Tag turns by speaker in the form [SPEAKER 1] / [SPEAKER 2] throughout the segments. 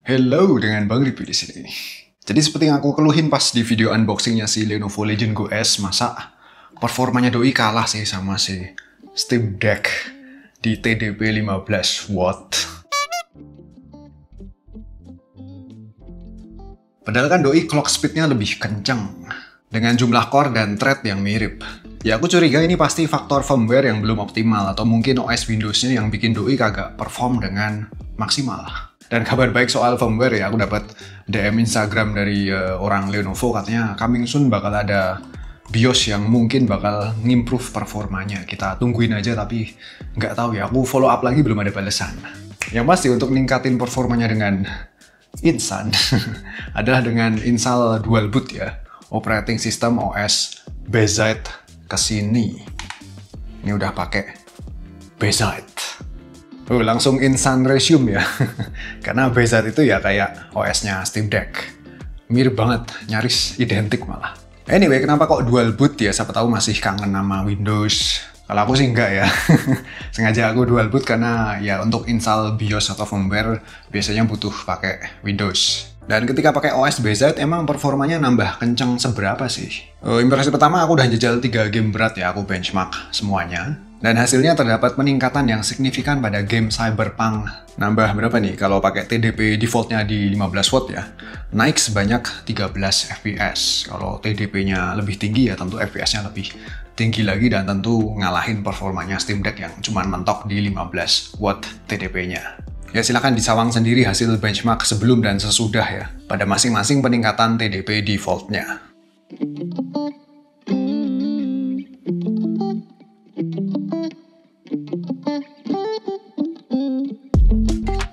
[SPEAKER 1] Hello, dengan Bang Ripi di sini. Jadi seperti yang aku keluhin pas di video unboxingnya si Lenovo Legion Go S, masa performanya doi kalah sih sama si Steam Deck di TDP 15 watt. Padahal kan doi clock speednya lebih kenceng dengan jumlah core dan thread yang mirip. Ya aku curiga ini pasti faktor firmware yang belum optimal atau mungkin OS Windows-nya yang bikin doi kagak perform dengan maksimal. Dan kabar baik soal firmware ya, aku dapat DM Instagram dari orang Lenovo, katanya coming soon bakal ada BIOS yang mungkin bakal ngimprove performanya. Kita tungguin aja, tapi nggak tahu ya, aku follow up lagi belum ada balasan. Yang pasti untuk ningkatin performanya dengan instan adalah dengan install dual boot ya, operating system OS BZ kesini. Ini udah pakai BZ. Langsung instant resume ya. Karena BZ itu ya kayak OS-nya Steam Deck. Mirip banget, nyaris identik malah. Anyway, kenapa kok dual boot ya? Siapa tahu masih kangen nama Windows. Kalau aku sih enggak ya. Sengaja aku dual boot karena ya untuk install BIOS atau firmware biasanya butuh pakai Windows. Dan ketika pakai OS BZ emang performanya nambah kenceng seberapa sih? Impresi pertama, aku udah jajal 3 game berat ya, aku benchmark semuanya. Dan hasilnya terdapat peningkatan yang signifikan pada game Cyberpunk. Nambah berapa nih? Kalau pakai TDP defaultnya di 15 watt ya, naik sebanyak 13 fps. Kalau TDP-nya lebih tinggi ya tentu FPS-nya lebih tinggi lagi dan tentu ngalahin performanya Steam Deck yang cuma mentok di 15 watt TDP-nya. Ya silahkan disawang sendiri hasil benchmark sebelum dan sesudah ya, pada masing-masing peningkatan TDP default-nya.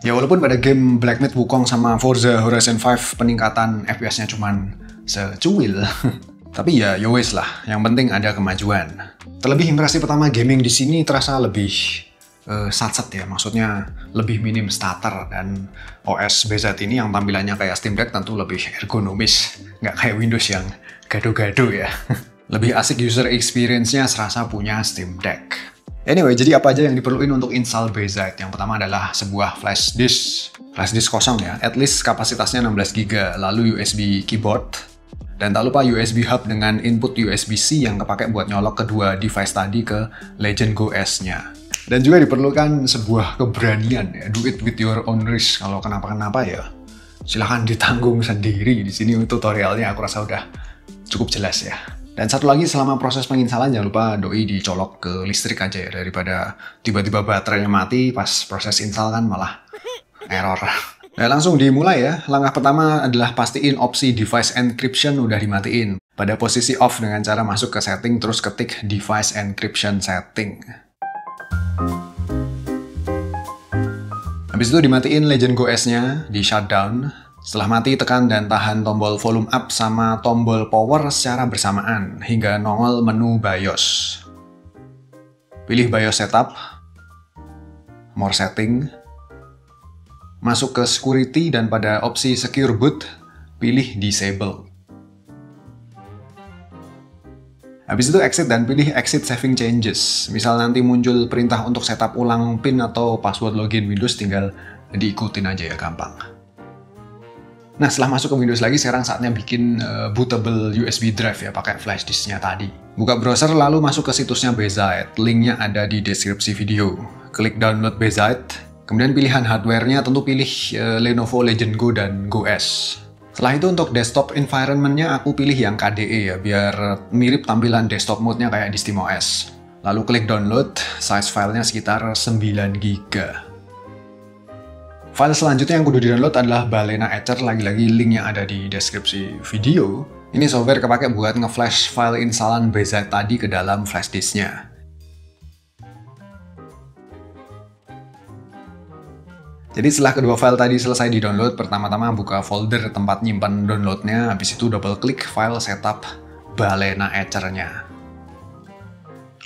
[SPEAKER 1] Ya walaupun pada game Black Myth Wukong sama Forza Horizon 5 peningkatan FPS-nya cuman secuil, tapi ya wes lah, yang penting ada kemajuan. Terlebih impresi pertama gaming di sini terasa lebih satset ya, maksudnya lebih minim stutter, dan OS BZ ini yang tampilannya kayak Steam Deck tentu lebih ergonomis, nggak kayak Windows yang gado-gado ya. Lebih asik user experience-nya serasa punya Steam Deck. Anyway, jadi apa aja yang diperluin untuk install BZ? Yang pertama adalah sebuah flash disk kosong ya, at least kapasitasnya 16 GB, lalu USB keyboard, dan tak lupa USB hub dengan input USB-C yang kepake buat nyolok kedua device tadi ke Legion Go S-nya. Dan juga diperlukan sebuah keberanian ya, do it with your own risk. Kalau kenapa-kenapa ya, silahkan ditanggung sendiri. Di sini tutorialnya aku rasa udah cukup jelas ya. Dan satu lagi, selama proses penginstalan jangan lupa doi dicolok ke listrik aja ya, daripada tiba-tiba baterainya mati pas proses install kan malah error. Nah langsung dimulai ya. Langkah pertama adalah pastiin opsi device encryption udah dimatiin. Pada posisi off dengan cara masuk ke setting terus ketik device encryption setting. Habis itu dimatiin Legion Go S-nya, di shutdown. Setelah mati, tekan dan tahan tombol volume up sama tombol power secara bersamaan hingga nongol menu BIOS. Pilih BIOS setup, more setting, masuk ke security dan pada opsi secure boot, pilih disable. Habis itu exit dan pilih exit saving changes. Misal nanti muncul perintah untuk setup ulang PIN atau password login Windows, tinggal diikutin aja ya, gampang. Nah setelah masuk ke Windows lagi, sekarang saatnya bikin bootable USB drive ya, pakai flash disknya tadi. Buka browser lalu masuk ke situsnya BZ, linknya ada di deskripsi video. Klik download BZ, kemudian pilihan hardware-nya tentu pilih Lenovo Legion Go dan Go S. Setelah itu untuk desktop environment-nya aku pilih yang KDE ya, biar mirip tampilan desktop mode-nya kayak di SteamOS. Lalu klik download, size filenya sekitar 9 GB. File selanjutnya yang kudu di-download adalah Balena Etcher, lagi-lagi linknya ada di deskripsi video. Ini software kepake buat nge-flash file instalan BZ tadi ke dalam flash disknya. Jadi setelah kedua file tadi selesai di-download, pertama-tama buka folder tempat nyimpan downloadnya, habis itu double klik file setup Balena Etcher-nya.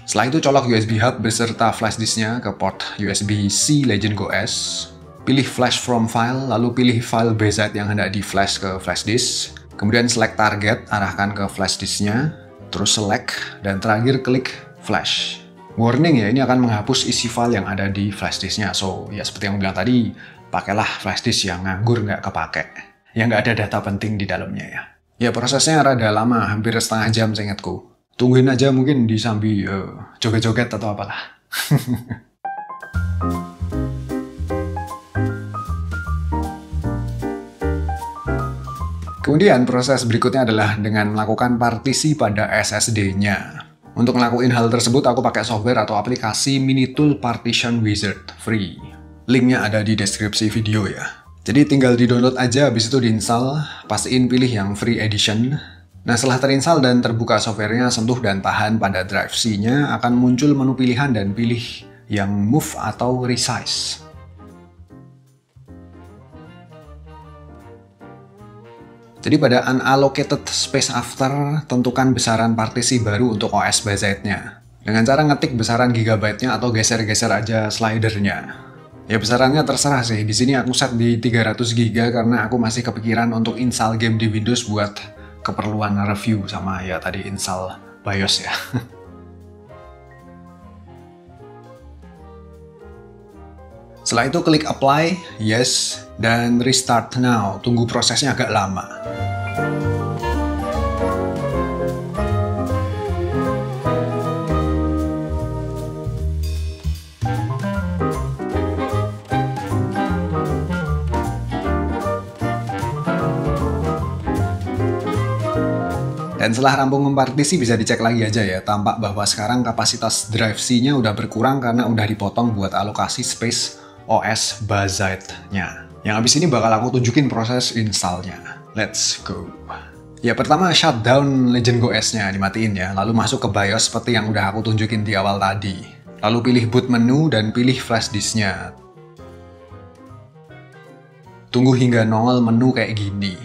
[SPEAKER 1] Setelah itu colok USB hub beserta flash disknya ke port USB-C Legion Go S. Pilih flash from file, lalu pilih file BZ yang hendak di flash ke flash disk. Kemudian select target, arahkan ke flash disknya, terus select, dan terakhir klik flash. Warning ya, ini akan menghapus isi file yang ada di flash disknya. So, ya seperti yang bilang tadi, pakailah flash disk yang nganggur nggak kepake. Yang nggak ada data penting di dalamnya ya. Ya prosesnya rada lama, hampir setengah jam seingatku. Tungguin aja mungkin disambi joget-joget atau apalah. Kemudian proses berikutnya adalah dengan melakukan partisi pada SSD-nya. Untuk ngelakuin hal tersebut aku pakai software atau aplikasi Minitool Partition Wizard free. Linknya ada di deskripsi video ya. Jadi tinggal di-download aja, habis itu diinstal, pastiin pilih yang free edition. Nah setelah terinstall dan terbuka softwarenya, sentuh dan tahan pada drive C-nya, akan muncul menu pilihan dan pilih yang move atau resize. Jadi pada unallocated space after, tentukan besaran partisi baru untuk OS BZ-nya. Dengan cara ngetik besaran gigabyte-nya atau geser-geser aja slidernya. Ya besarannya terserah sih, di sini aku set di 300 GB karena aku masih kepikiran untuk install game di Windows buat keperluan review sama ya tadi install BIOS ya. Setelah itu klik apply, yes, dan restart now, tunggu prosesnya agak lama. Dan setelah rampung mempartisi bisa dicek lagi aja ya, tampak bahwa sekarang kapasitas drive C-nya udah berkurang karena udah dipotong buat alokasi space OS BZ-nya. Yang habis ini bakal aku tunjukin proses installnya. Let's go. Ya pertama shutdown Legend OS-nya dimatiin ya, lalu masuk ke BIOS seperti yang udah aku tunjukin di awal tadi. Lalu pilih boot menu dan pilih flash disk-nya. Tunggu hingga nongol menu kayak gini.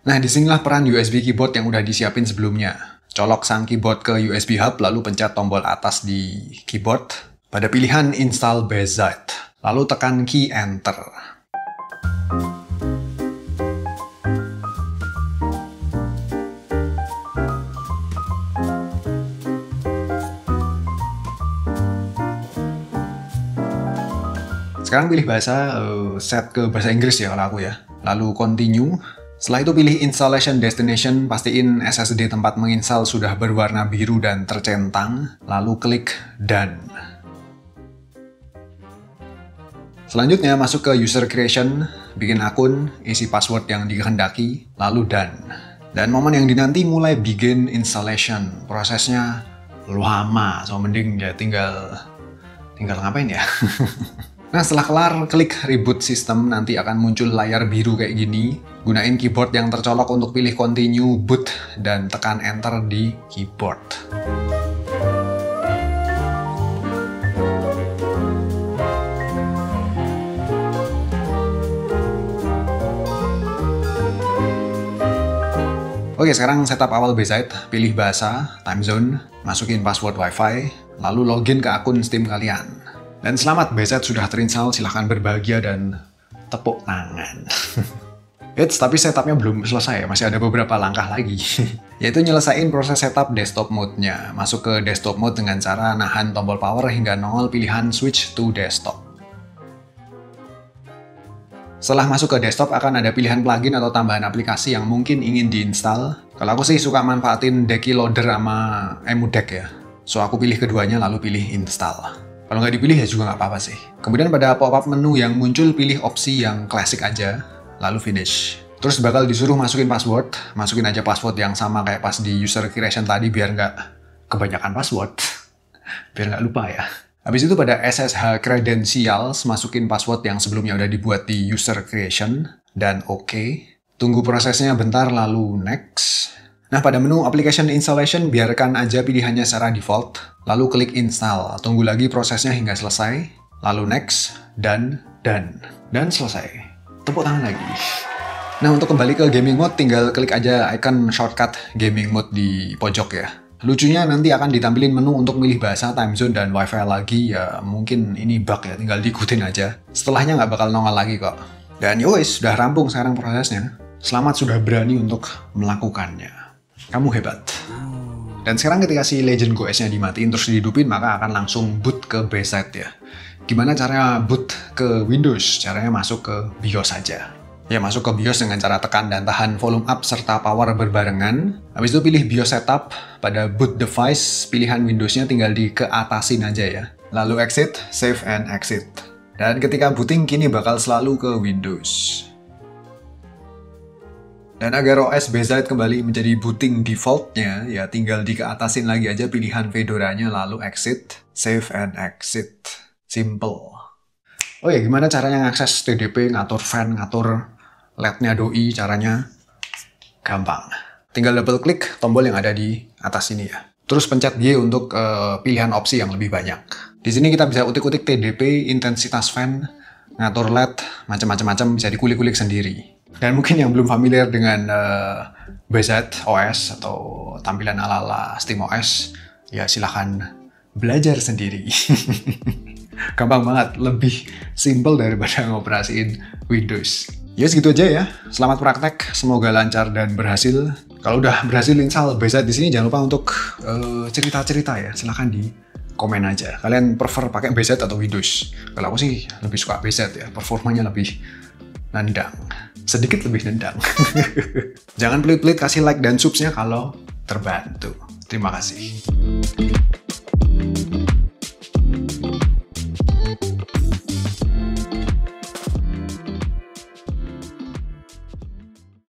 [SPEAKER 1] Nah, disinilah peran USB keyboard yang udah disiapin sebelumnya. Colok sang keyboard ke USB hub, lalu pencet tombol atas di keyboard pada pilihan Install BZ. Lalu tekan key Enter. Sekarang pilih bahasa, set ke bahasa Inggris ya kalau aku ya. Lalu continue. Setelah itu pilih Installation Destination, pastiin SSD tempat menginstal sudah berwarna biru dan tercentang, lalu klik Done. Selanjutnya masuk ke User Creation, bikin akun, isi password yang dikehendaki, lalu Done. Dan momen yang dinanti mulai begin installation. Prosesnya lama, so mending ya tinggal ngapain ya? Nah setelah kelar, klik reboot system, nanti akan muncul layar biru kayak gini. Gunain keyboard yang tercolok untuk pilih continue boot dan tekan enter di keyboard. Oke, sekarang setup awal BZ, pilih bahasa, time zone, masukin password WiFi, lalu login ke akun Steam kalian. Dan selamat, BZ sudah terinstall, silahkan berbahagia dan tepuk tangan. Tapi setupnya belum selesai, masih ada beberapa langkah lagi. Yaitu nyelesain proses setup desktop mode-nya. Masuk ke desktop mode dengan cara nahan tombol power hingga nongol pilihan switch to desktop. Setelah masuk ke desktop akan ada pilihan plugin atau tambahan aplikasi yang mungkin ingin diinstal. Kalau aku sih suka manfaatin Decky Loader sama EmuDeck ya. So aku pilih keduanya lalu pilih install. Kalau nggak dipilih ya juga nggak apa-apa sih. Kemudian pada pop-up menu yang muncul pilih opsi yang klasik aja, lalu finish. Terus bakal disuruh masukin password, masukin aja password yang sama kayak pas di user creation tadi biar nggak kebanyakan password. Biar nggak lupa ya. Habis itu pada SSH Credentials, masukin password yang sebelumnya udah dibuat di user creation, dan oke. Tunggu prosesnya bentar lalu next. Nah pada menu application installation biarkan aja pilihannya secara default, lalu klik install, tunggu lagi prosesnya hingga selesai, lalu next, dan done, dan selesai. Tepuk tangan lagi. Nah untuk kembali ke gaming mode tinggal klik aja icon shortcut gaming mode di pojok ya. Lucunya nanti akan ditampilin menu untuk milih bahasa, time zone, dan wifi lagi ya mungkin ini bug ya, tinggal diikutin aja. Setelahnya nggak bakal nongol lagi kok. Dan yowes, sudah rampung sekarang prosesnya. Selamat sudah berani untuk melakukannya. Kamu hebat. Dan sekarang ketika si Legend OS-nya dimatiin terus dihidupin, maka akan langsung boot ke BZ ya. Gimana caranya boot ke Windows? Caranya masuk ke BIOS saja. Ya, masuk ke BIOS dengan cara tekan dan tahan volume up serta power berbarengan. Habis itu pilih BIOS setup. Pada boot device, pilihan Windows-nya tinggal di keatasin aja ya. Lalu exit, save and exit. Dan ketika booting kini bakal selalu ke Windows. Dan agar OS Bezier kembali menjadi booting defaultnya, ya tinggal di keatasin lagi aja pilihan Fedora-nya lalu exit, save and exit. Simple. Oh ya, gimana caranya ngakses TDP, ngatur fan, ngatur LED-nya doi? Caranya gampang. Tinggal double klik tombol yang ada di atas ini ya. Terus pencet Y untuk pilihan opsi yang lebih banyak. Di sini kita bisa utik-utik TDP, intensitas fan, ngatur LED, macam-macam bisa dikulik-kulik sendiri. Dan mungkin yang belum familiar dengan Bezier OS atau tampilan ala-ala SteamOS, ya silahkan belajar sendiri. Gampang banget, lebih simple daripada ngoperasiin Windows. Ya segitu aja ya. Selamat praktek, semoga lancar dan berhasil. Kalau udah berhasil install Bezier di sini, jangan lupa untuk cerita-cerita ya. Silahkan di komen aja. Kalian prefer pakai Bezier atau Windows? Kalau aku sih lebih suka Bezier ya. Performanya lebih nendang. Sedikit lebih nendang. Jangan pelit-pelit kasih like dan subsnya kalau terbantu. Terima kasih.